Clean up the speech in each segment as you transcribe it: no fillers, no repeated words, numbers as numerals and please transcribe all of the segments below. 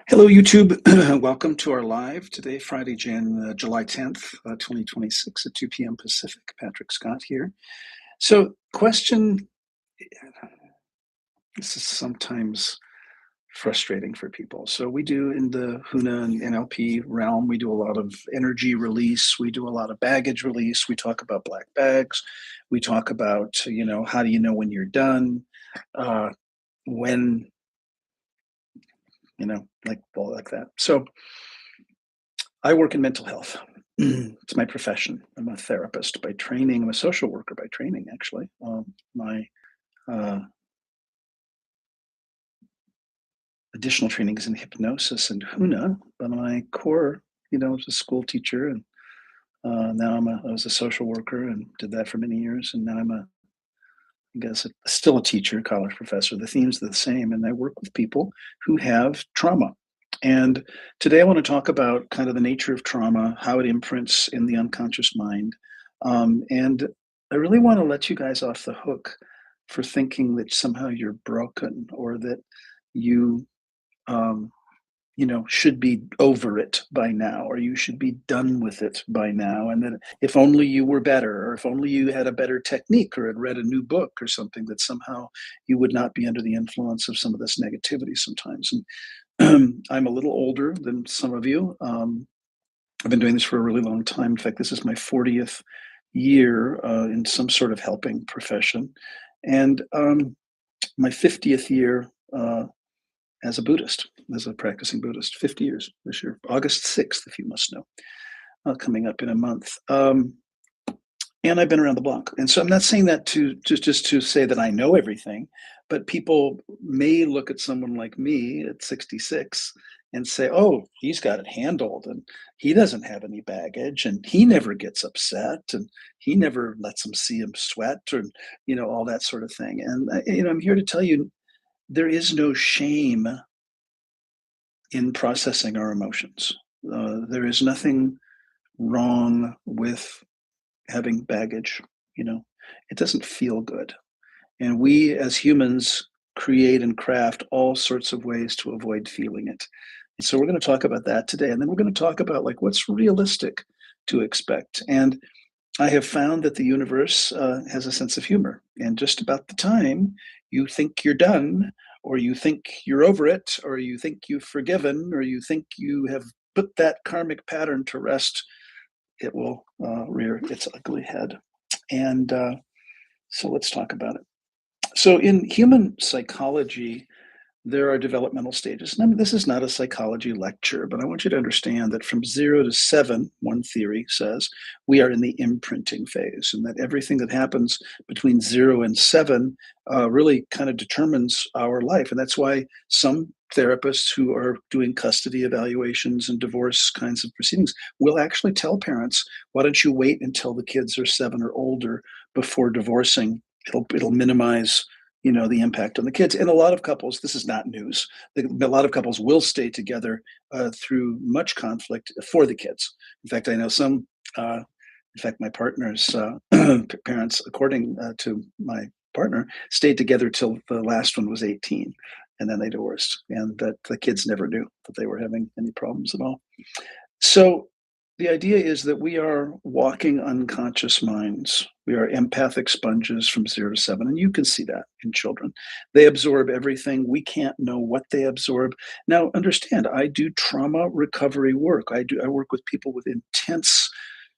Hello, YouTube. Welcome to our live today, Friday, July 10th, 2026 at 2 p.m. Pacific. Patrick Scott here. So, question, this is sometimes frustrating for people. So we do in the HUNA and NLP realm, we do a lot of energy release. We do a lot of baggage release. We talk about black bags. We talk about, how do you know when you're done? When, like that. So I work in mental health. It's my profession. I'm a therapist by training. I'm a social worker by training, actually. My uh, additional training is in hypnosis and HUNA, but my core, was a school teacher, and now I was a social worker and did that for many years, and now I guess, still a teacher, college professor. The themes are the same, and I work with people who have trauma. And today I want to talk about kind of the nature of trauma, how it imprints in the unconscious mind. And I really want to let you guys off the hook for thinking that somehow you're broken or that you, um, should be over it by now, or you should be done with it by now. And that if only you were better, or if only you had a better technique or had read a new book or something, that somehow you would not be under the influence of some of this negativity sometimes. And I'm a little older than some of you. I've been doing this for a really long time. In fact, this is my 40th year in some sort of helping profession, and my 50th year as a Buddhist, as a practicing Buddhist. 50 years this year, August 6th, if you must know, coming up in a month. And I've been around the block. And so I'm not saying that to just to say that I know everything, but people may look at someone like me at 66 and say, oh, he's got it handled, and he doesn't have any baggage, and he never gets upset, and he never lets them see him sweat, or, all that sort of thing. And, I'm here to tell you, there is no shame in processing our emotions. There is nothing wrong with having baggage. It doesn't feel good. And we as humans create and craft all sorts of ways to avoid feeling it. And so we're going to talk about that today. And then we're going to talk about like what's realistic to expect. And I have found that the universe has a sense of humor. And just about the time you think you're done, or you think you're over it, or you think you've forgiven, or you think you have put that karmic pattern to rest, it will rear its ugly head. And so let's talk about it. So in human psychology, there are developmental stages. And I mean, this is not a psychology lecture, but I want you to understand that from 0 to 7, one theory says, we are in the imprinting phase, and that everything that happens between 0 and 7 really kind of determines our life. And that's why some therapists who are doing custody evaluations and divorce kinds of proceedings will actually tell parents, why don't you wait until the kids are 7 or older before divorcing? It'll minimize the impact on the kids. And a lot of couples, this is not news, a lot of couples will stay together through much conflict for the kids. In fact, I know some, in fact, my partner's parents, according to my partner, stayed together till the last one was 18, and then they divorced, and that the kids never knew that they were having any problems at all. So the idea is that we are walking unconscious minds. We are empathic sponges from 0 to 7. And you can see that in children. They absorb everything. We can't know what they absorb. Now, understand, I do trauma recovery work. I work with people with intense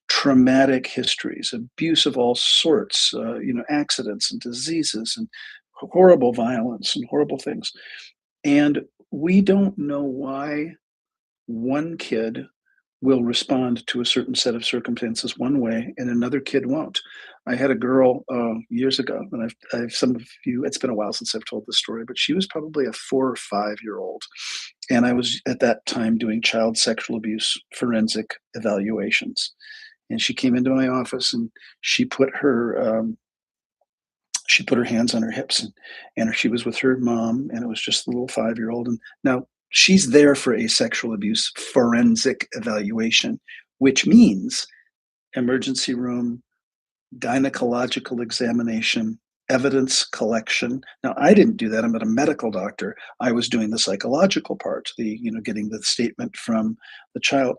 traumatic histories, abuse of all sorts, accidents and diseases and horrible violence and horrible things. And we don't know why one kid will respond to a certain set of circumstances one way and another kid won't. I had a girl years ago, and I've some of you, it's been a while since I've told this story, but she was probably a 4 or 5-year-old. And I was at that time doing child sexual abuse forensic evaluations. And she came into my office, and she put her hands on her hips, and she was with her mom, and it was just the little 5-year-old. And now she's there for a sexual abuse forensic evaluation, which means emergency room, gynecological examination, evidence collection. Now, I didn't do that. I'm not a medical doctor. I was doing the psychological part, getting the statement from the child.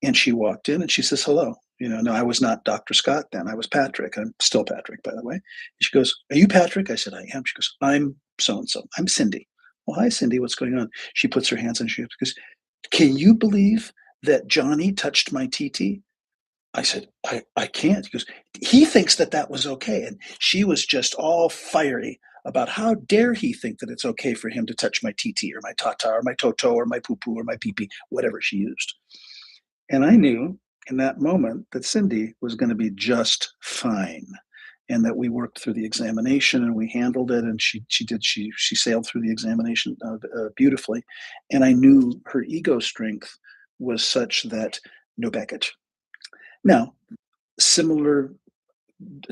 And she walked in and she says, hello. No, I was not Dr. Scott then. I was Patrick. I'm still Patrick, by the way. And she goes, are you Patrick? I said, I am. She goes, I'm so and so. I'm Cindy. Well, hi, Cindy. What's going on? She puts her hands on, she goes, can you believe that Johnny touched my TT? I said, I can't. He goes, he thinks that that was okay. And she was just all fiery about how dare he think that it's okay for him to touch my TT or my tata or my toto or my poo poo or my pee pee, whatever she used. And I knew in that moment that Cindy was going to be just fine and that we worked through the examination and we handled it and she sailed through the examination beautifully. And I knew her ego strength was such that no baggage. Now, similar,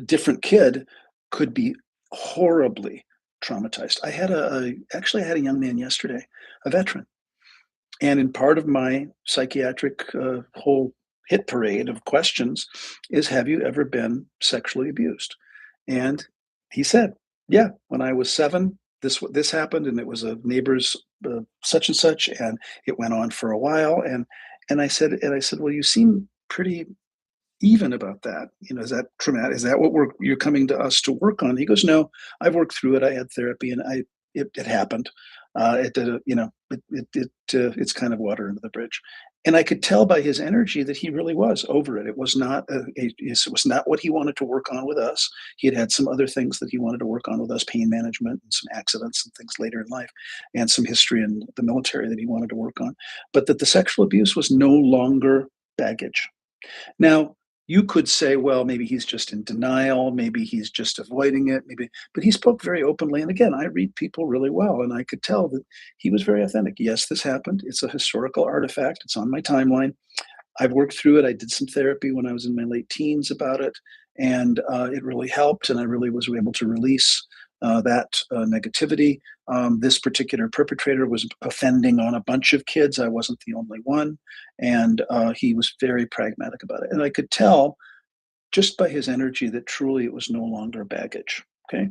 different kid could be horribly traumatized. Actually I had a young man yesterday, a veteran, and in part of my psychiatric whole hit parade of questions is, have you ever been sexually abused? And he said, yeah, when I was 7, this happened, and it was a neighbor's such and such, and it went on for a while, and I said, well, you seem pretty even about that. Is that traumatic? Is that what you're coming to us to work on? He goes, no, I've worked through it. I had therapy, and it happened. It did, it's kind of water under the bridge. And I could tell by his energy that he really was over it. It was not it was not what he wanted to work on with us. He had some other things that he wanted to work on with us, pain management and some accidents and things later in life, and some history in the military that he wanted to work on. But that the sexual abuse was no longer baggage. Now, you could say, well, maybe he's just in denial, maybe he's just avoiding it, but he spoke very openly. And again, I read people really well, and I could tell that he was very authentic. Yes, this happened. It's a historical artifact. It's on my timeline. I've worked through it. I did some therapy when I was in my late teens about it, and it really helped. And I really was able to release that negativity. This particular perpetrator was offending on a bunch of kids. I wasn't the only one. And he was very pragmatic about it. And I could tell just by his energy that truly it was no longer baggage. Okay.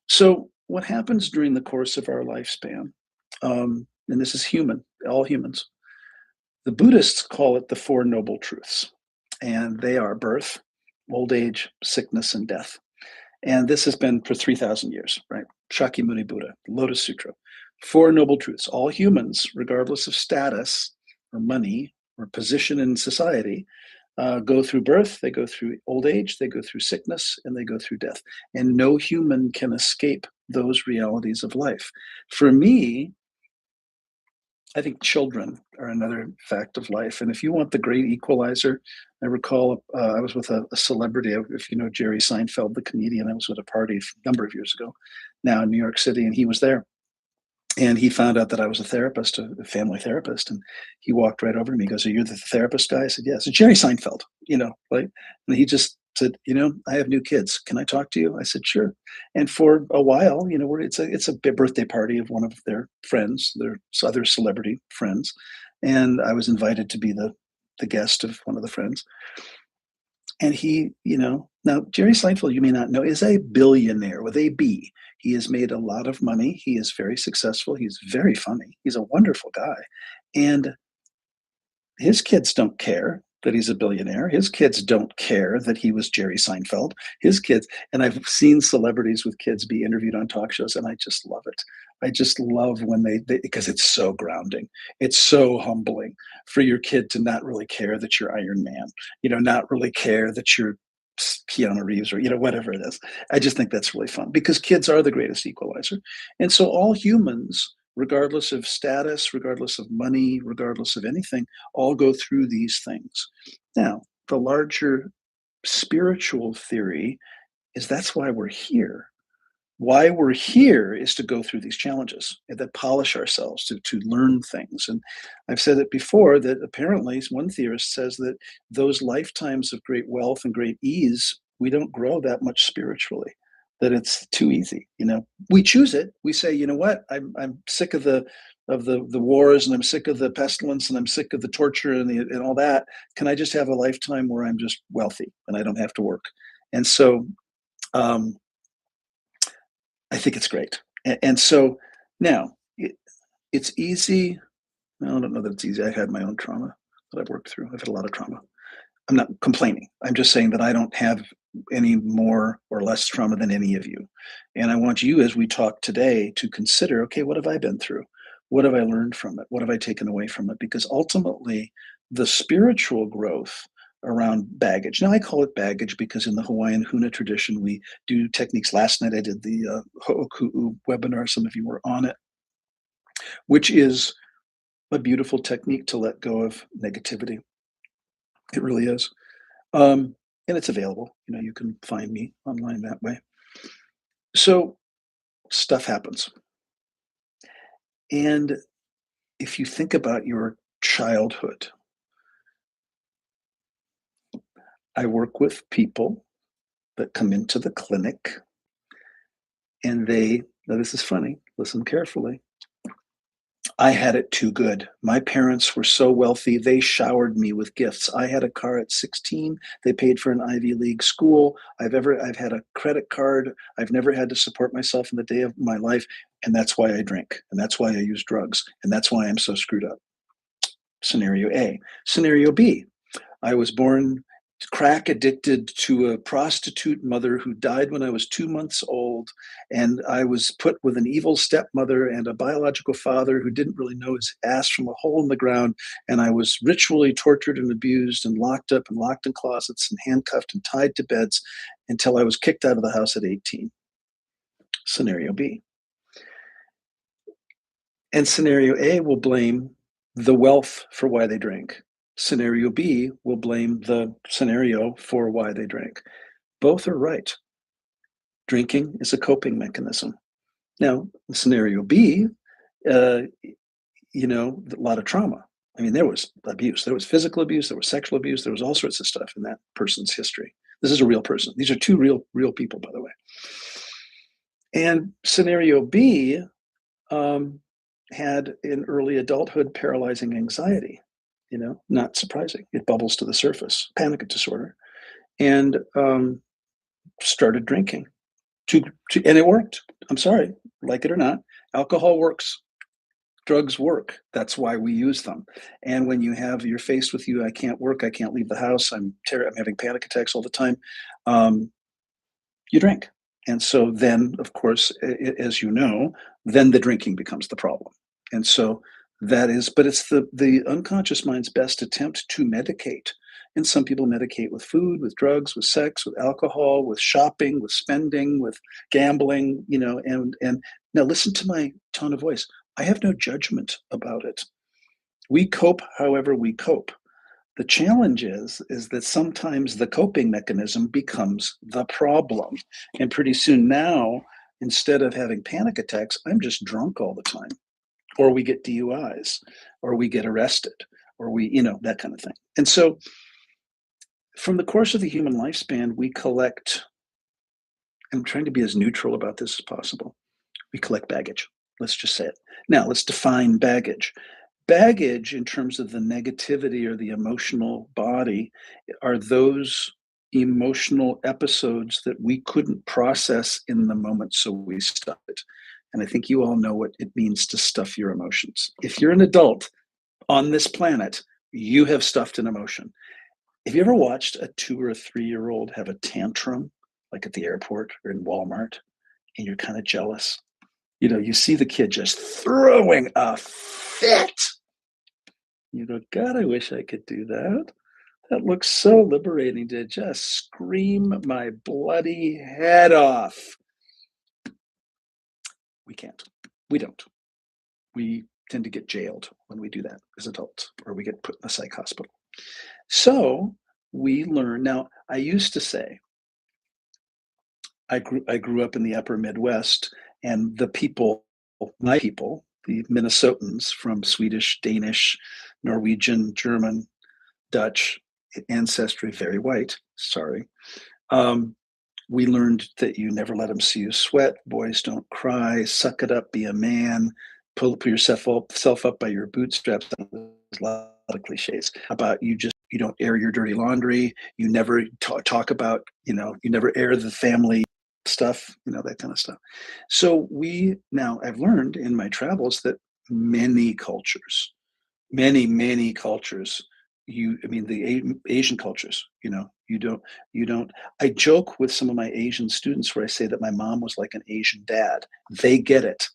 So, what happens during the course of our lifespan, and this is human, all humans, the Buddhists call it the Four Noble Truths, and they are birth, old age, sickness, and death. And this has been for 3,000 years, right? Shakyamuni Buddha, Lotus Sutra. Four Noble Truths. All humans, regardless of status or money or position in society, go through birth, they go through old age, they go through sickness, and they go through death. And no human can escape those realities of life. For me, I think children are another fact of life. And if you want the great equalizer, I recall I was with a celebrity, if you know Jerry Seinfeld, the comedian. I was at a party a number of years ago now in New York City, and he was there. And he found out that I was a therapist, a family therapist. And he walked right over to me. He goes, are you the therapist guy? I said, yes. It's Jerry Seinfeld, like, and he just said, I have new kids. Can I talk to you? I said, sure. And for a while, it's a birthday party of one of their friends, their other celebrity friends. And I was invited to be the guest of one of the friends. And he, now Jerry Seinfeld, you may not know, is a billionaire with a B. He has made a lot of money. He is very successful. He's very funny. He's a wonderful guy. And his kids don't care that he's a billionaire. His kids don't care that he was Jerry Seinfeld. His kids, and I've seen celebrities with kids be interviewed on talk shows, and I just love it. I just love when because it's so grounding. It's so humbling for your kid to not really care that you're Iron Man, not really care that you're Keanu Reeves or, whatever it is. I just think that's really fun because kids are the greatest equalizer. And so all humans, regardless of status, regardless of money, regardless of anything, all go through these things. Now, the larger spiritual theory is that's why we're here. Why we're here is to go through these challenges and to polish ourselves, to learn things. And I've said it before that apparently one theorist says that those lifetimes of great wealth and great ease, we don't grow that much spiritually, that it's too easy. We choose it. We say, you know what, I'm sick of the wars, and I'm sick of the pestilence, and I'm sick of the torture and all that. Can I just have a lifetime where I'm just wealthy and I don't have to work? And so I think it's great. And so now it's easy. Well, I don't know that it's easy. I've had my own trauma that I've worked through. I've had a lot of trauma. I'm not complaining. I'm just saying that I don't have any more or less trauma than any of you. And I want you, as we talk today, to consider, okay, what have I been through? What have I learned from it? What have I taken away from it? Because ultimately, the spiritual growth around baggage. Now, I call it baggage because in the Hawaiian Huna tradition, we do techniques. Last night, I did the Ho'oku'u webinar. Some of you were on it, which is a beautiful technique to let go of negativity. It really is. And it's available. You can find me online that way. So stuff happens. And if you think about your childhood, I work with people that come into the clinic and now this is funny, listen carefully. I had it too good. My parents were so wealthy, they showered me with gifts. I had a car at 16. They paid for an Ivy League school. I've had a credit card. I've never had to support myself in the day of my life. And that's why I drink. And that's why I use drugs. And that's why I'm so screwed up. Scenario A. Scenario B. I was born crack addicted to a prostitute mother who died when I was 2 months old. And I was put with an evil stepmother and a biological father who didn't really know his ass from a hole in the ground. And I was ritually tortured and abused and locked up and locked in closets and handcuffed and tied to beds until I was kicked out of the house at 18. Scenario B. And scenario A will blame the wealth for why they drink. Scenario B will blame the scenario for why they drink. Both are right. Drinking is a coping mechanism. Now, scenario B, a lot of trauma. I mean, there was abuse, there was physical abuse, there was sexual abuse, there was all sorts of stuff in that person's history. This is a real person. These are two real people, by the way. And scenario B had in early adulthood paralyzing anxiety. Not surprising. It bubbles to the surface, panic disorder, and started drinking. And it worked. I'm sorry, like it or not, alcohol works. Drugs work. That's why we use them. And when you're faced with I can't work, I can't leave the house, I'm having panic attacks all the time, you drink. And so then, of course, as you know, then the drinking becomes the problem. And so but it's the unconscious mind's best attempt to medicate. And some people medicate with food, with drugs, with sex, with alcohol, with shopping, with spending, with gambling, and now listen to my tone of voice. I have no judgment about it. We cope however we cope. The challenge is that sometimes the coping mechanism becomes the problem. And pretty soon now, instead of having panic attacks, I'm just drunk all the time. Or we get DUIs, or we get arrested, or that kind of thing. And so from the course of the human lifespan, we collect, I'm trying to be as neutral about this as possible. We collect baggage. Let's just say it. Now, let's define baggage. Baggage, in terms of the negativity or the emotional body, are those emotional episodes that we couldn't process in the moment, so we stuff it. And I think you all know what it means to stuff your emotions. If you're an adult on this planet, you have stuffed an emotion. Have you ever watched a 2 or 3-year-old have a tantrum, like at the airport or in Walmart, and you're kind of jealous? You see the kid just throwing a fit. You go, God, I wish I could do that. That looks so liberating to just scream my bloody head off. We can't. We don't. We tend to get jailed when we do that as adults, or we get put in a psych hospital. So we learn. Now, I used to say, I grew up in the upper Midwest, and my people, the Minnesotans from Swedish, Danish, Norwegian, German, Dutch ancestry, very white, sorry. We learned that you never let them see you sweat, boys don't cry, suck it up, be a man, pull yourself up by your bootstraps. There's a lot of cliches about you don't air your dirty laundry, you never talk about, you never air the family stuff, that kind of stuff. So I've learned in my travels that many cultures, many cultures, I mean, the Asian cultures, you don't, I joke with some of my Asian students where I say that my mom was like an Asian dad. They get it.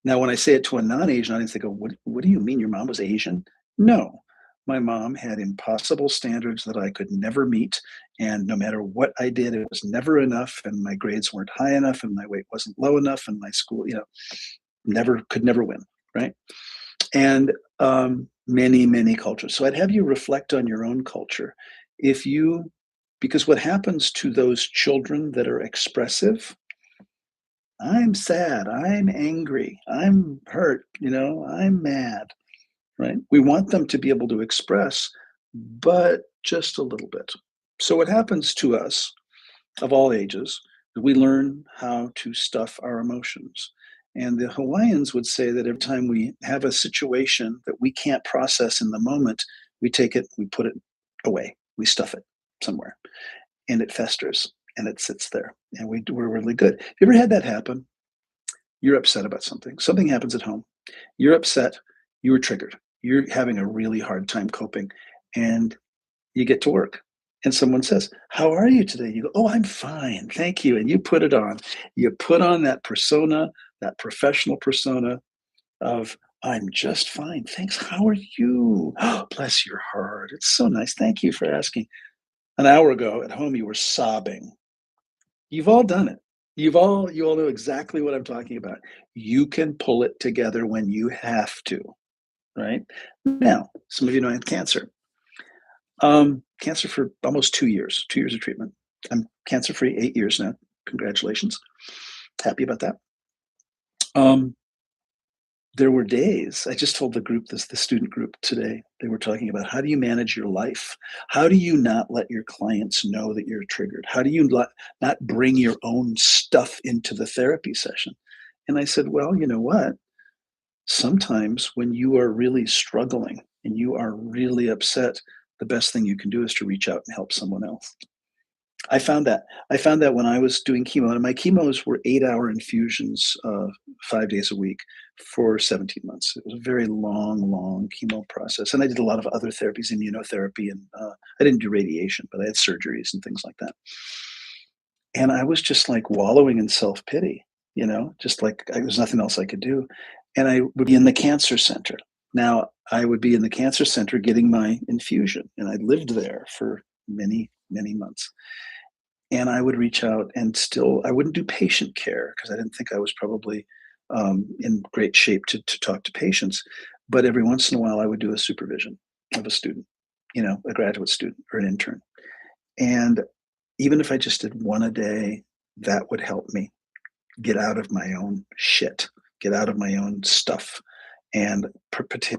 Now, when I say it to a non-Asian audience, they go, what do you mean your mom was Asian? No, my mom had impossible standards that I could never meet. And no matter what I did, it was never enough. And my grades weren't high enough and my weight wasn't low enough. And my school, could never win. Right. And many cultures. So I'd have you reflect on your own culture. If you, because what happens to those children that are expressive, I'm sad, I'm angry, I'm hurt, I'm mad, right? We want them to be able to express, but just a little bit. So what happens to us of all ages, we learn how to stuff our emotions. And the Hawaiians would say that every time we have a situation that we can't process in the moment, we take it, we put it away, we stuff it somewhere, and it festers and it sits there. And we're really good. Have you ever had that happen? You're upset about something. Something happens at home. You're upset. You were triggered. You're having a really hard time coping. And you get to work and someone says, "How are you today?" You go, "Oh, I'm fine. Thank you." And you put it on. You put on that persona, that professional persona of, "I'm just fine. Thanks. How are you?" "Oh, bless your heart. It's so nice. Thank you for asking." An hour ago at home, you were sobbing. You've all done it. You all know exactly what I'm talking about. You can pull it together when you have to, right? Now, some of you know I had cancer. Cancer for almost 2 years, 2 years of treatment. I'm cancer free 8 years now. Congratulations. Happy about that. Um, there were days, I just told the student group today, they were talking about how do you manage your life? How do you not let your clients know that you're triggered? How do you not bring your own stuff into the therapy session? And I said, well, you know what? Sometimes when you are really struggling and you are really upset, the best thing you can do is to reach out and help someone else. I found that. I found that when I was doing chemo, and my chemos were 8-hour infusions, 5 days a week for 17 months. It was a very long chemo process. And I did a lot of other therapies, immunotherapy, and I didn't do radiation, but I had surgeries and things like that. And I was just like wallowing in self pity, just like there was nothing else I could do. And I would be in the cancer center. Now, I would be in the cancer center getting my infusion, and I lived there for many months. And I would reach out and still I wouldn't do patient care because I didn't think I was probably in great shape to talk to patients. But every once in a while, I would do a supervision of a student, a graduate student or an intern. And even if I just did one a day, that would help me get out of my own shit, get out of my own stuff, and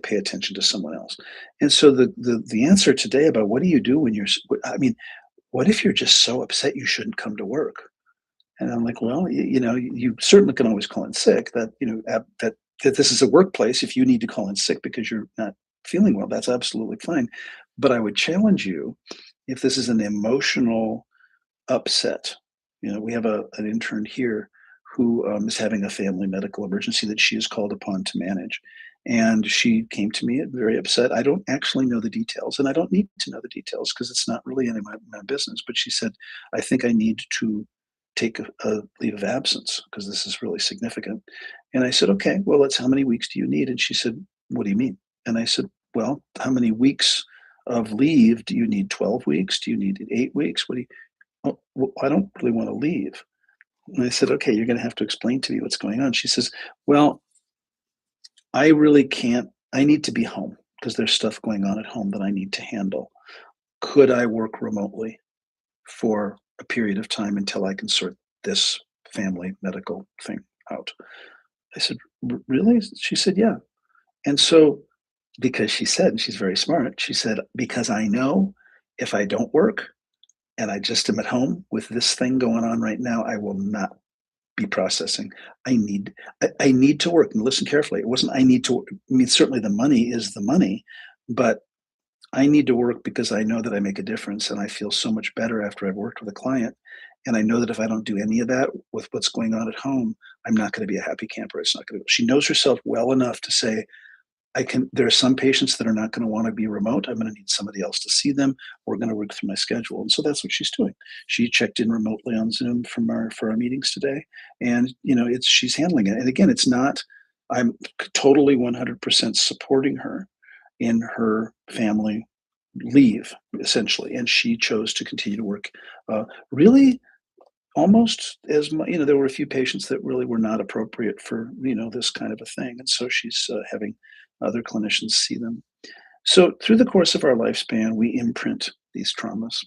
pay attention to someone else. And so the answer today about what do you do when I mean, what if you're just so upset you shouldn't come to work? And I'm like, well, you certainly can always call in sick. That that this is a workplace. If you need to call in sick because you're not feeling well, that's absolutely fine. But I would challenge you if this is an emotional upset. We have an intern here who is having a family medical emergency that she is called upon to manage. And she came to me very upset. I don't actually know the details, and I don't need to know the details because it's not really any of my business. But she said, I think I need to take a leave of absence because this is really significant. And I said, okay, well, it's how many weeks do you need? And she said, what do you mean? And I said, well, how many weeks of leave do you need? 12 weeks? Do you need 8 weeks? What do you, "Oh, well, I don't really want to leave." And I said, okay, you're going to have to explain to me what's going on. She says, well, I really can't. I need to be home because there's stuff going on at home that I need to handle. Could I work remotely for a period of time until I can sort this family medical thing out? I said, Really?" She said, yeah. And so, because she said, and she's very smart, she said, because I know if I don't work and I just am at home with this thing going on right now, I will not be processing. I need to work. And listen carefully. It wasn't I need to work. I mean, certainly the money is the money, but I need to work because I know that I make a difference and I feel so much better after I've worked with a client. And I know that if I don't do any of that with what's going on at home, I'm not going to be a happy camper. It's not going to. She knows herself well enough to say, I can. There are some patients that are not going to want to be remote. I'm going to need somebody else to see them. We're going to work through my schedule, and so that's what she's doing. She checked in remotely on Zoom from our for our meetings today, and it's she's handling it. And again, it's not. I'm totally 100% supporting her in her family leave, essentially, and she chose to continue to work. Really, almost as much. There were a few patients that really were not appropriate for this kind of a thing, and so she's having other clinicians see them. So through the course of our lifespan, we imprint these traumas,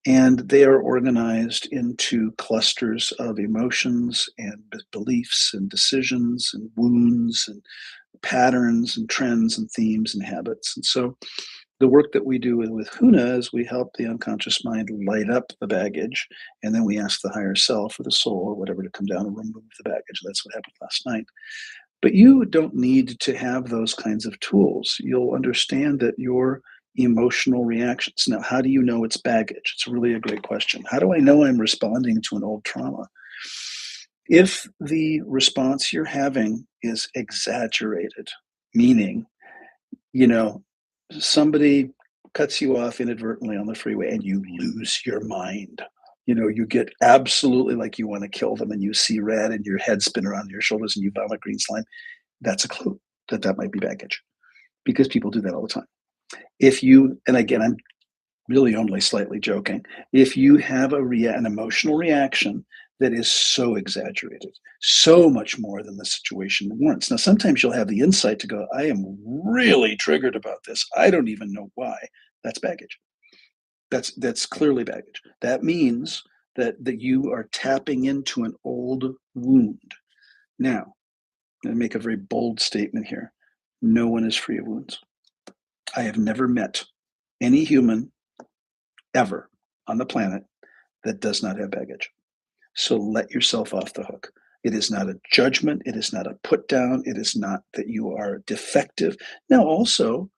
and they are organized into clusters of emotions and beliefs and decisions and wounds and patterns and trends and themes and habits. And so the work that we do with Huna is we help the unconscious mind light up the baggage, and then we ask the higher self or the soul or whatever to come down and remove the baggage. That's what happened last night. But you don't need to have those kinds of tools. You'll understand that your emotional reactions. Now, how do you know it's baggage? It's really a great question. How do I know I'm responding to an old trauma? If the response you're having is exaggerated, meaning, you know, somebody cuts you off inadvertently on the freeway and you lose your mind. You get absolutely like you want to kill them and you see red and your head spin around your shoulders and you vomit green slime. That's a clue that that might be baggage because people do that all the time. If you, and again, I'm really only slightly joking, if you have an emotional reaction that is so exaggerated, so much more than the situation warrants. Now, sometimes you'll have the insight to go, I am really triggered about this. I don't even know why. That's baggage. That's clearly baggage. That means that you are tapping into an old wound. Now, I'm going to make a very bold statement here. No one is free of wounds. I have never met any human ever on the planet that does not have baggage. So let yourself off the hook. It is not a judgment. It is not a put down. It is not that you are defective. Now, also,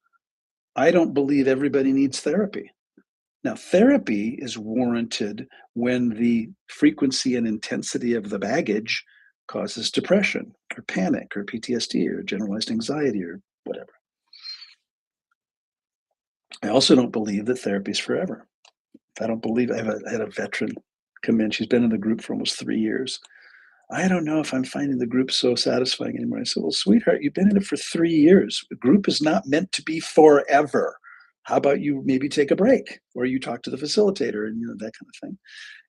I don't believe everybody needs therapy. Now, therapy is warranted when the frequency and intensity of the baggage causes depression or panic or PTSD or generalized anxiety or whatever. I also don't believe that therapy is forever. I don't believe I had a veteran come in. She's been in the group for almost 3 years. I don't know if I'm finding the group so satisfying anymore. I said, well, sweetheart, you've been in it for 3 years. The group is not meant to be forever. How about you maybe take a break or you talk to the facilitator and that kind of thing.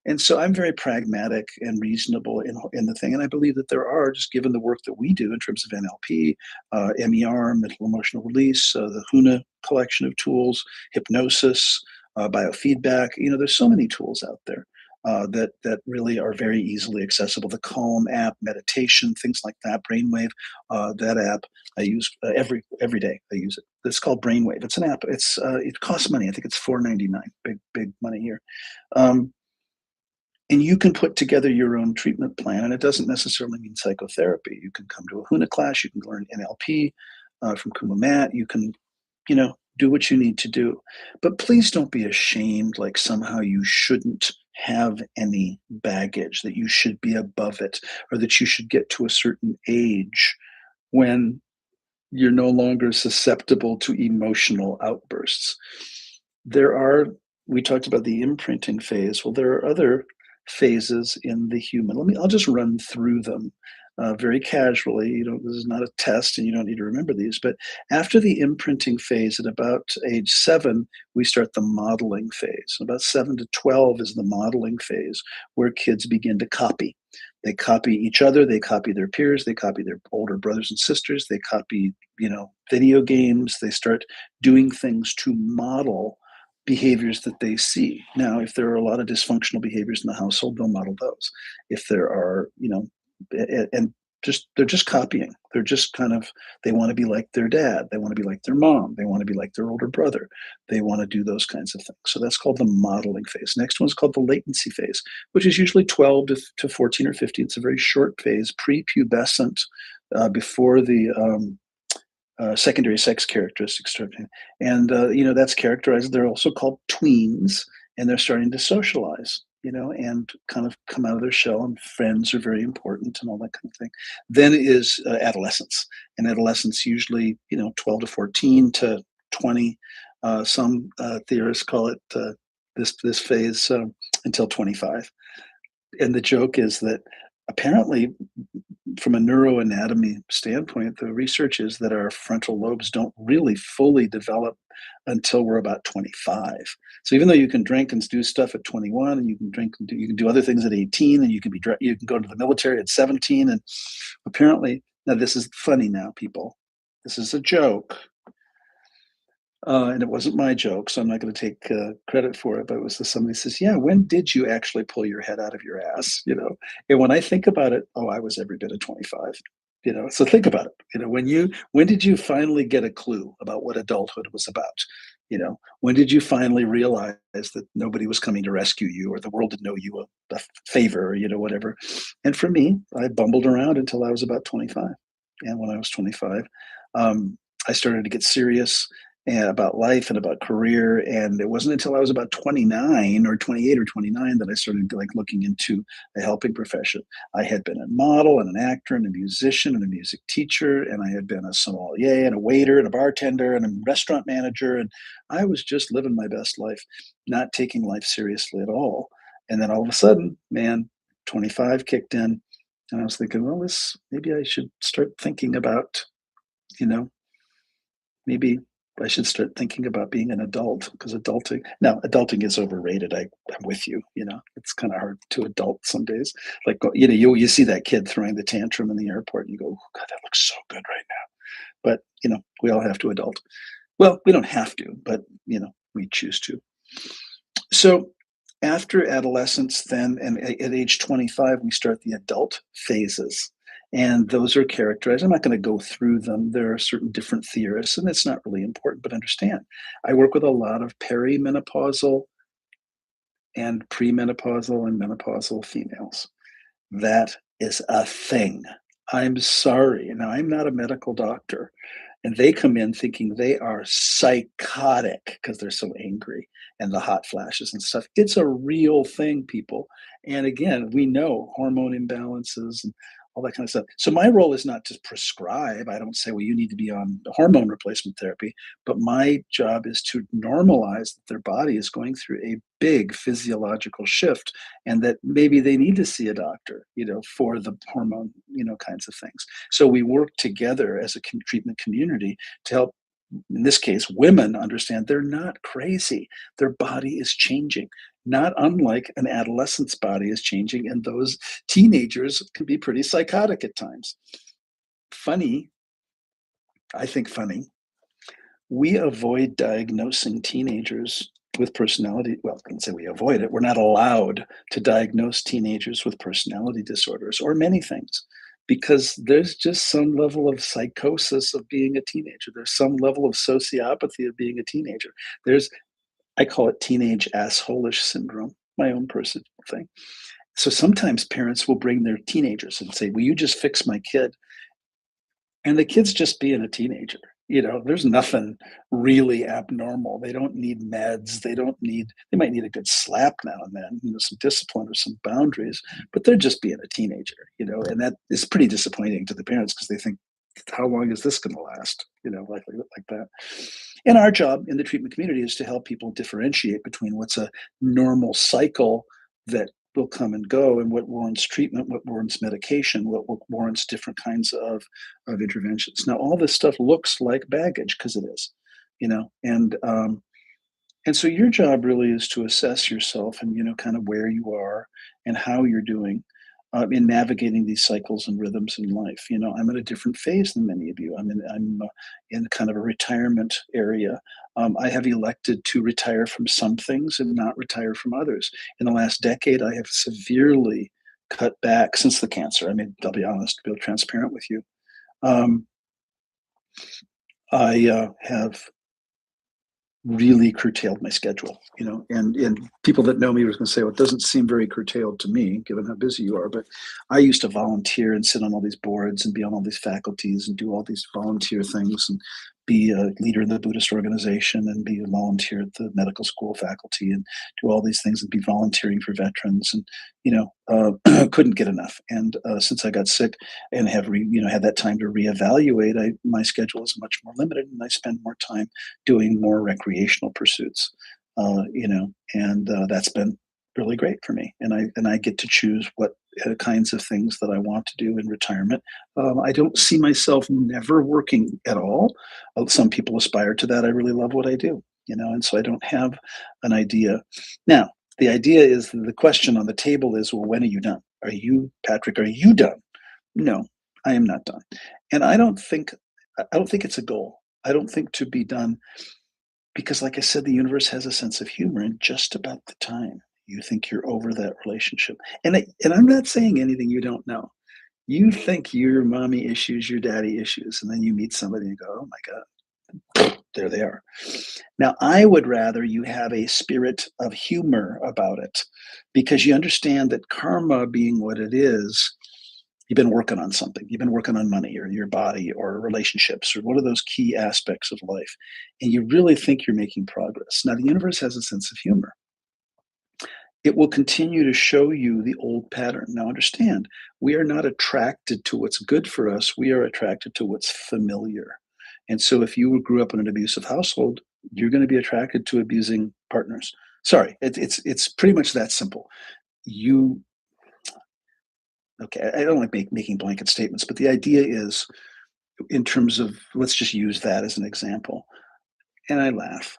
And so I'm very pragmatic and reasonable in the thing. And I believe that there are, just given the work that we do in terms of NLP, MER, mental emotional release, the HUNA collection of tools, hypnosis, biofeedback. There's so many tools out there that really are very easily accessible. The Calm app, meditation, things like that, Brainwave, that app I use every day. I use it. It's called Brainwave. It's an app. It costs money. I think it's $4.99. Big money here. And you can put together your own treatment plan, and it doesn't necessarily mean psychotherapy. You can come to a HUNA class. You can learn NLP from Kuma Matt. You can, do what you need to do. But please don't be ashamed like somehow you shouldn't have any baggage, that you should be above it, or that you should get to a certain age when you're no longer susceptible to emotional outbursts. We talked about the imprinting phase. Well, there are other phases in the human. I'll just run through them very casually. This is not a test and you don't need to remember these, but after the imprinting phase at about age 7, we start the modeling phase. About 7 to 12 is the modeling phase where kids begin to copy. They copy each other, they copy their peers, they copy their older brothers and sisters, they copy, video games, they start doing things to model behaviors that they see. Now, if there are a lot of dysfunctional behaviors in the household, they'll model those. If there are, and they're just copying. They're just they want to be like their dad. They want to be like their mom. They want to be like their older brother. They want to do those kinds of things. So that's called the modeling phase. Next one's called the latency phase, which is usually 12 to 14 or 15. It's a very short phase, prepubescent, before the secondary sex characteristics start. And, that's characterized. They're also called tweens, and they're starting to socialize. and kind of come out of their shell, and friends are very important and all that kind of thing. Then is adolescence, and adolescence usually, 12 to 14 to 20. Some theorists call it this phase until 25. And the joke is that apparently, from a neuroanatomy standpoint, the research is that our frontal lobes don't really fully develop until we're about 25. So even though you can drink and do stuff at 21, and you can drink and you can do other things at 18, and you can go to the military at 17, and apparently, now this is funny now, people. This is a joke, and it wasn't my joke, so I'm not going to take credit for it. But it was somebody says, "Yeah, when did you actually pull your head out of your ass?" And when I think about it, oh, I was every bit of 25. So think about it. When did you finally get a clue about what adulthood was about? When did you finally realize that nobody was coming to rescue you, or the world didn't know you a favor, or whatever? And for me, I bumbled around until I was about 25. And when I was 25, I started to get serious and about life and about career. And it wasn't until I was about 29 or 28 or 29 that I started looking into a helping profession. I had been a model and an actor and a musician and a music teacher, and I had been a sommelier and a waiter and a bartender and a restaurant manager. And I was just living my best life, not taking life seriously at all. And then all of a sudden, man, 25 kicked in. And I was thinking, well, maybe I should start thinking about, you know, maybe I should start thinking about being an adult, because adulting is overrated. I'm with you. It's kind of hard to adult some days. Like, you see that kid throwing the tantrum in the airport, and you go, oh, God, that looks so good right now. But, we all have to adult. Well, we don't have to, but, we choose to. So after adolescence, then, and at age 25, we start the adult phases. And those are characterized. I'm not going to go through them. There are certain different theorists, and it's not really important, but understand. I work with a lot of perimenopausal and premenopausal and menopausal females. That is a thing. I'm sorry. Now, I'm not a medical doctor, and they come in thinking they are psychotic because they're so angry and the hot flashes and stuff. It's a real thing, people. And again, we know hormone imbalances and all that kind of stuff. So my role is not to prescribe. I don't say, well, you need to be on hormone replacement therapy, but my job is to normalize that their body is going through a big physiological shift, and that maybe they need to see a doctor, for the hormone, kinds of things. So we work together as a treatment community to help, in this case, women understand they're not crazy. Their body is changing, not unlike an adolescent's body is changing, and those teenagers can be pretty psychotic at times. Funny, I think funny, we avoid diagnosing teenagers with personality. Well, I can say we avoid it. We're not allowed to diagnose teenagers with personality disorders or many things, because there's just some level of psychosis of being a teenager. There's some level of sociopathy of being a teenager. I call it teenage assholish syndrome, my own personal thing. So sometimes parents will bring their teenagers and say, will you just fix my kid? And the kid's just being a teenager. There's nothing really abnormal. They don't need meds. They might need a good slap now and then, some discipline or some boundaries, but they're just being a teenager, and that is pretty disappointing to the parents, because they think, how long is this going to last? Like that. And our job in the treatment community is to help people differentiate between what's a normal cycle that will come and go, and what warrants treatment, what warrants medication, what warrants different kinds of interventions. Now, all this stuff looks like baggage, because it is, and so your job really is to assess yourself and, kind of where you are and how you're doing in navigating these cycles and rhythms in life. I'm in a different phase than many of you. I'm in kind of a retirement area. I have elected to retire from some things and not retire from others. In the last decade, I have severely cut back since the cancer. I'll be honest, be transparent with you. I have really curtailed my schedule, and people that know me were going to say, well, it doesn't seem very curtailed to me, given how busy you are. But I used to volunteer and sit on all these boards and be on all these faculties and do all these volunteer things and be a leader in the Buddhist organization and be a volunteer at the medical school faculty and do all these things and be volunteering for veterans and couldn't get enough. And since I got sick and have had that time to reevaluate, my schedule is much more limited and I spend more time doing more recreational pursuits. And that's been really great for me. And I get to choose what kinds of things that I want to do in retirement. I don't see myself never working at all. Some people aspire to that. I really love what I do, and so I don't have an idea. Now, the idea is the question on the table is, well, when are you done? Patrick, are you done? No, I am not done. And I don't think it's a goal. I don't think to be done because, like I said, the universe has a sense of humor, and just about the time you think you're over that relationship, and I'm not saying anything you don't know. You think your mommy issues, your daddy issues, and then you meet somebody and go, "Oh my god, there they are." Now, I would rather you have a spirit of humor about it, because you understand that karma being what it is, you've been working on something. You've been working on money or your body or relationships or one of those key aspects of life, and you really think you're making progress. Now, the universe has a sense of humor. It will continue to show you the old pattern. Now, understand, we are not attracted to what's good for us. We are attracted to what's familiar. And so, if you grew up in an abusive household, you're going to be attracted to abusing partners. Sorry, it's pretty much that simple. You Okay? I don't like making blanket statements, but the idea is, in terms of, let's just use that as an example. And I laugh.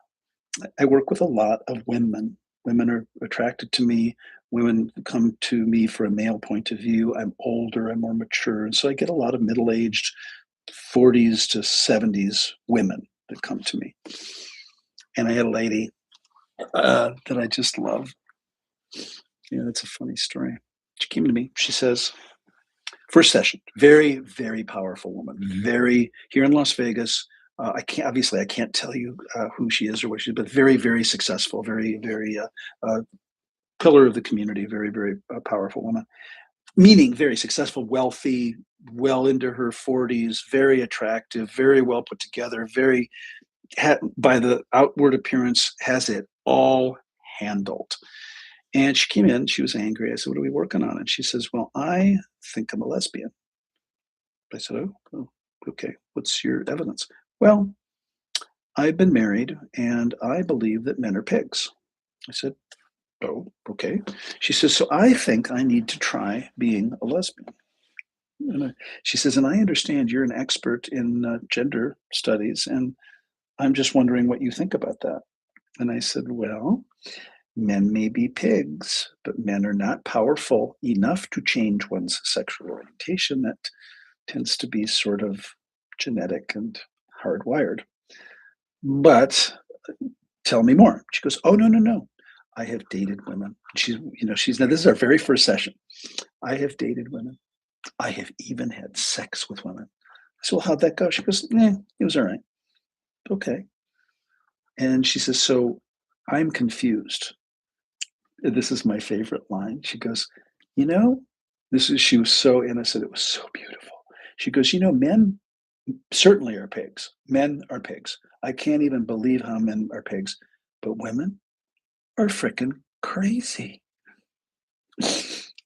I work with a lot of women. Women are attracted to me. Women come to me for a male point of view. I'm older, I'm more mature. And so I get a lot of middle aged 40s to 70s women that come to me. And I had a lady that I just love. It's a funny story. She came to me. She says, first session, very, very powerful woman, very here in Las Vegas. I can't tell you who she is or what she is, but very, very successful, very, very pillar of the community, very, very powerful woman. Meaning very successful, wealthy, well into her 40s, very attractive, very well put together, by the outward appearance, has it all handled. And she came in, she was angry. I said, "What are we working on?" And she says, "Well, I think I'm a lesbian." I said, "Oh, okay. What's your evidence?" "Well, I've been married and I believe that men are pigs." I said, "Oh, okay." She says, "So I think I need to try being a lesbian." She says, "And I understand you're an expert in gender studies, and I'm just wondering what you think about that." And I said, "Well, men may be pigs, but men are not powerful enough to change one's sexual orientation. That tends to be sort of genetic and hardwired. But tell me more." She goes, "Oh, no, no, no. I have dated women." She's now, this is our very first session. "I have dated women. I have even had sex with women." I said, "Well, how'd that go?" She goes, "It was all right." "Okay." And she says, "So I'm confused." This is my favorite line. She goes, "You know," she was so innocent. It was so beautiful. She goes, "Men certainly are pigs. Men are pigs. I can't even believe how men are pigs, but women are freaking crazy." I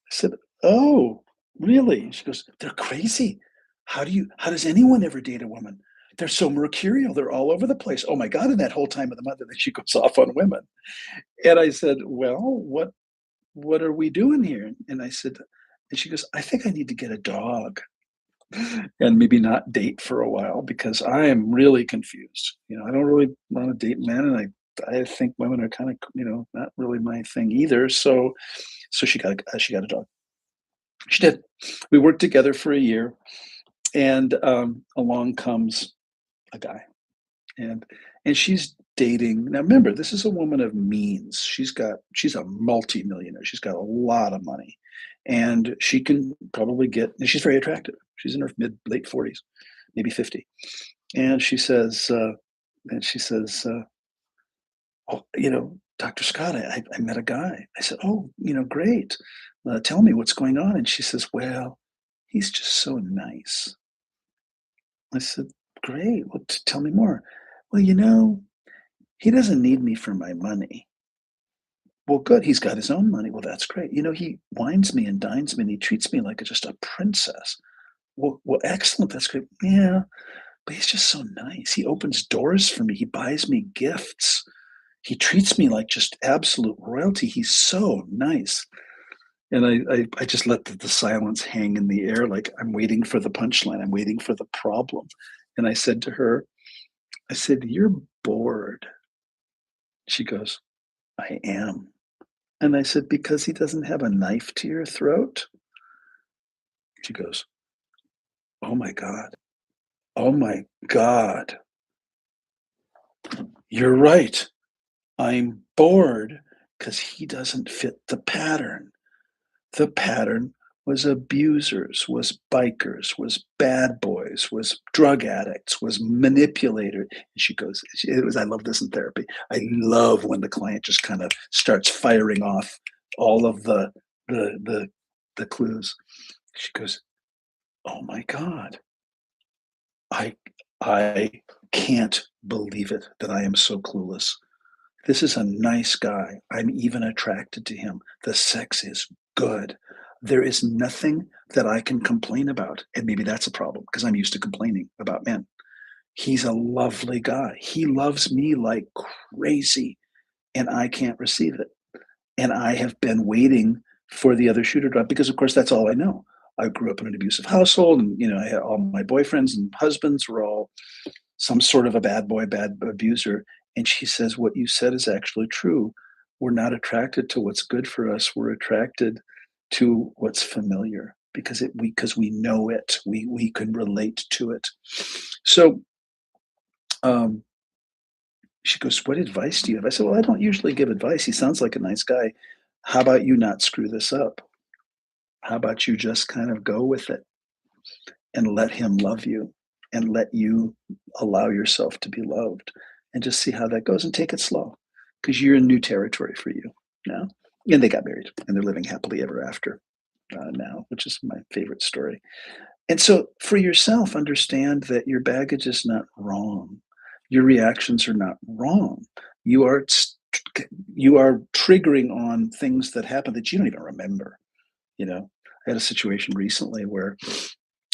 said, "Oh, really?" She goes, "They're crazy. How does anyone ever date a woman? They're so mercurial. They're all over the place. Oh my God." And that whole time of the month, and then she goes off on women. And I said, "Well, what are we doing here?" And she goes, "I think I need to get a dog and maybe not date for a while because I am really confused. I don't really want to date men, and I think women are kind of, not really my thing either." So she got a dog. She did. We worked together for a year, and along comes a guy, and she's dating. Now, remember, this is a woman of means. She's a multimillionaire. She's got a lot of money, and she can probably get. And she's very attractive. She's in her late 40s, maybe 50. And she says, "Oh, Dr. Scott, I met a guy." I said, "Oh, great. Tell me what's going on." And she says, "Well, he's just so nice." I said, great. Well, tell me more. Well, he doesn't need me for my money. Well, good. He's got his own money. Well, that's great. He wines me and dines me and he treats me like just a princess. Well, excellent. That's great. Yeah, but he's just so nice. He opens doors for me. He buys me gifts. He treats me like just absolute royalty. He's so nice. And I just let the silence hang in the air, like I'm waiting for the punchline. I'm waiting for the problem. And I said to her, I said, "You're bored." She goes, "I am." And I said, "Because he doesn't have a knife to your throat?" She goes, "Oh my God. Oh my God. You're right. I'm bored because he doesn't fit the pattern." The pattern was abusers, was bikers, was bad boys, was drug addicts, was manipulator. And she goes, it was, I love this in therapy. I love when the client just kind of starts firing off all of the the the clues. She goes, "Oh my God. I I can't believe it that I am so clueless. This is a nice guy. I'm even attracted to him. The sex is good. There is nothing that I can complain about." And maybe that's a problem because I'm used to complaining about men. He's a lovely guy. He loves me like crazy, and I can't receive it. And I have been waiting for the other shoe to drop because, of course, that's all I know. I grew up in an abusive household, and I had all my boyfriends and husbands were all some sort of a bad boy, bad abuser. And she says, "What you said is actually true. We're not attracted to what's good for us. We're attracted to what's familiar because we know it. We can relate to it." So um, she goes, "What advice do you have?" I said, "Well, I don't usually give advice. He sounds like a nice guy. How about you not screw this up? How about you just kind of go with it and let him love you and let you allow yourself to be loved and just see how that goes and take it slow because you're in new territory for you now." And they got married and they're living happily ever after now, which is my favorite story. And so for yourself, understand that your baggage is not wrong. Your reactions are not wrong. You are you are triggering on things that happen that you don't even remember. I had a situation recently where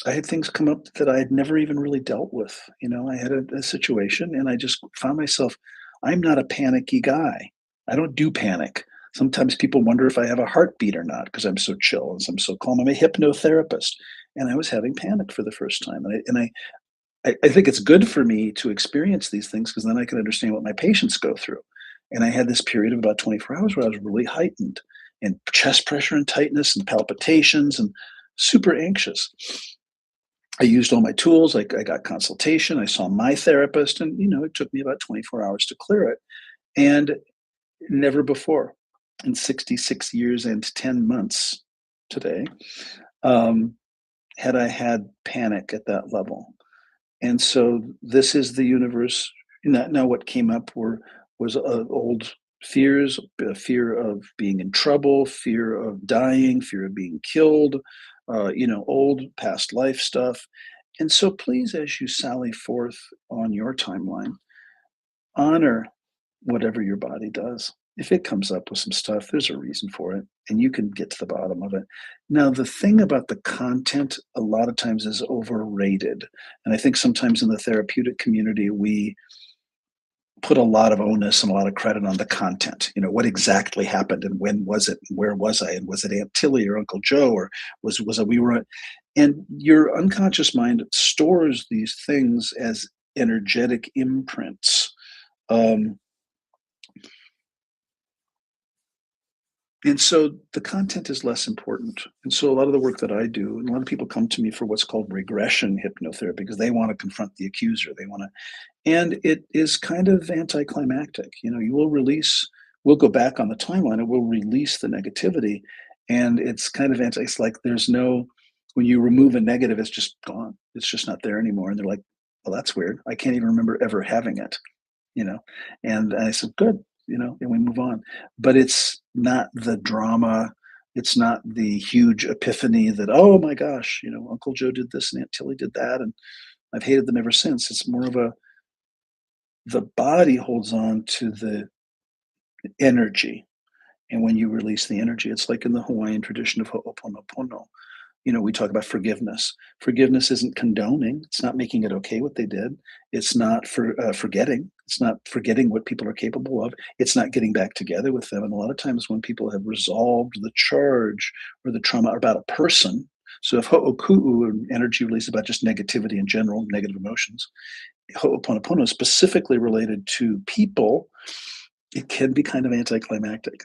I had things come up that I had never even really dealt with. I had a situation and I just found myself, I'm not a panicky guy. I don't do panic. Sometimes people wonder if I have a heartbeat or not because I'm so chill and I'm so calm. I'm a hypnotherapist. And I was having panic for the first time. And I think it's good for me to experience these things because then I can understand what my patients go through. And I had this period of about 24 hours where I was really heightened and chest pressure and tightness and palpitations and super anxious. I used all my tools. I got consultation. I saw my therapist, and it took me about 24 hours to clear it. And never before, in 66 years and 10 months today, um, had I had panic at that level. And so this is the universe. Now what came up was old fears, fear of being in trouble, fear of dying, fear of being killed, old past life stuff. And so please, as you sally forth on your timeline, honor whatever your body does. If it comes up with some stuff, there's a reason for it, and you can get to the bottom of it. Now, the thing about the content a lot of times is overrated. And I think sometimes in the therapeutic community, we put a lot of onus and a lot of credit on the content. What exactly happened and when was it and where was I? And was it Aunt Tilly or Uncle Joe or was it we were and your unconscious mind stores these things as energetic imprints. Um, And so the content is less important. And so a lot of the work that I do, and a lot of people come to me for what's called regression hypnotherapy because they want to confront the accuser. They want to, and it is kind of anticlimactic. We'll go back on the timeline and we'll release the negativity. And it's kind of it's like when you remove a negative, it's just gone. It's just not there anymore. And they're like, well, that's weird. I can't even remember ever having it you know and I said, good, and we move on. But it's not the drama, it's not the huge epiphany that, oh my gosh, Uncle Joe did this and Aunt Tilly did that, and I've hated them ever since. It's more of a the body holds on to the energy. And when you release the energy, it's like in the Hawaiian tradition of Ho'oponopono. We talk about forgiveness. Forgiveness isn't condoning. It's not making it okay what they did. It's not forgetting. It's not forgetting what people are capable of. It's not getting back together with them. And a lot of times when people have resolved the charge or the trauma about a person, so if ho'oku'u and energy release is about just negativity in general, negative emotions, ho'oponopono is specifically related to people, it can be kind of anticlimactic.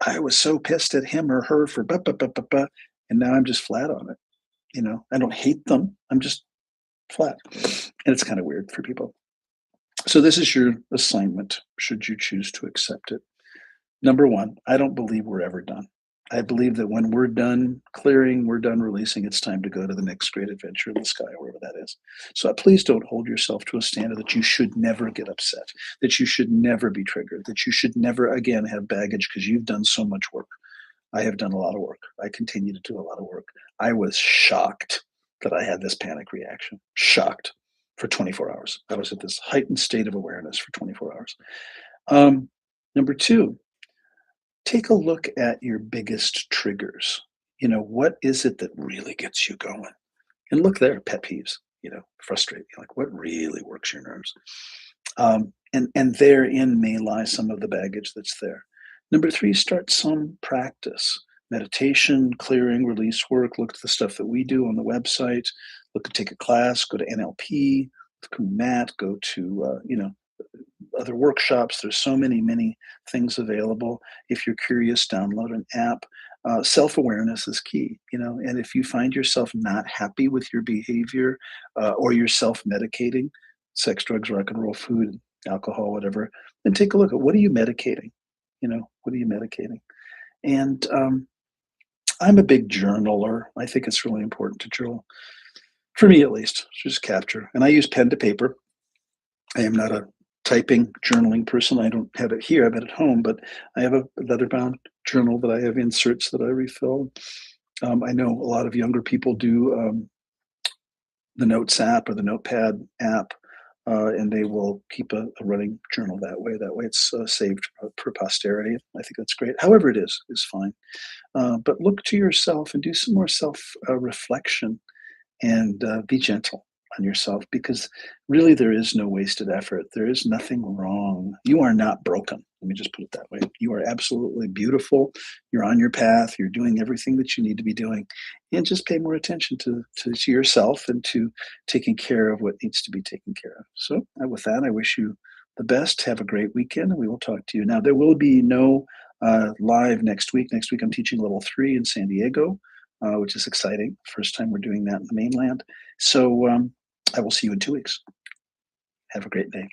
I was so pissed at him or her for blah, blah, blah, blah, blah, and now I'm just flat on it. I don't hate them. I'm just flat. And it's kind of weird for people. So this is your assignment, should you choose to accept it. Number one, I don't believe we're ever done. I believe that when we're done clearing, we're done releasing, it's time to go to the next great adventure in the sky, wherever that is. So please don't hold yourself to a standard that you should never get upset, that you should never be triggered, that you should never again have baggage because you've done so much work. I have done a lot of work. I continue to do a lot of work. I was shocked that I had this panic reaction. Shocked for 24 hours. I was at this heightened state of awareness for 24 hours. Number two, take a look at your biggest triggers. What is it that really gets you going? And look there, pet peeves, frustrate you. Like what really works your nerves? And therein may lie some of the baggage that's there. Number three, start some practice. Meditation, clearing, release work. Look at the stuff that we do on the website. Look at take a class, go to NLP, go to Matt, go to other workshops. There's so many things available. If you're curious, download an app. Self-awareness is key, and if you find yourself not happy with your behavior or you're self-medicating, sex, drugs, rock and roll, food, alcohol, whatever, then take a look at what are you medicating? What are you medicating? And I'm a big journaler. I think it's really important to journal. For me, at least, just capture. And I use pen to paper. I am not a typing, journaling person. I don't have it here. I have it at home, but I have a leather-bound journal that I have inserts that I refill. I know a lot of younger people do the Notes app or the Notepad app, and they will keep a running journal that way. That way, it's saved for posterity. I think that's great. However, it is fine. But look to yourself and do some more self reflection and be gentle on yourself because really there is no wasted effort. There is nothing wrong. You are not broken. Let me just put it that way. You are absolutely beautiful. You're on your path. You're doing everything that you need to be doing. And just pay more attention to yourself and to taking care of what needs to be taken care of. So, with that, I wish you the best. Have a great weekend, and we will talk to you. Now, there will be no live next week. Next week, I'm teaching level 3 in San Diego, which is exciting. First time we're doing that in the mainland. So I will see you in 2 weeks. Have a great day.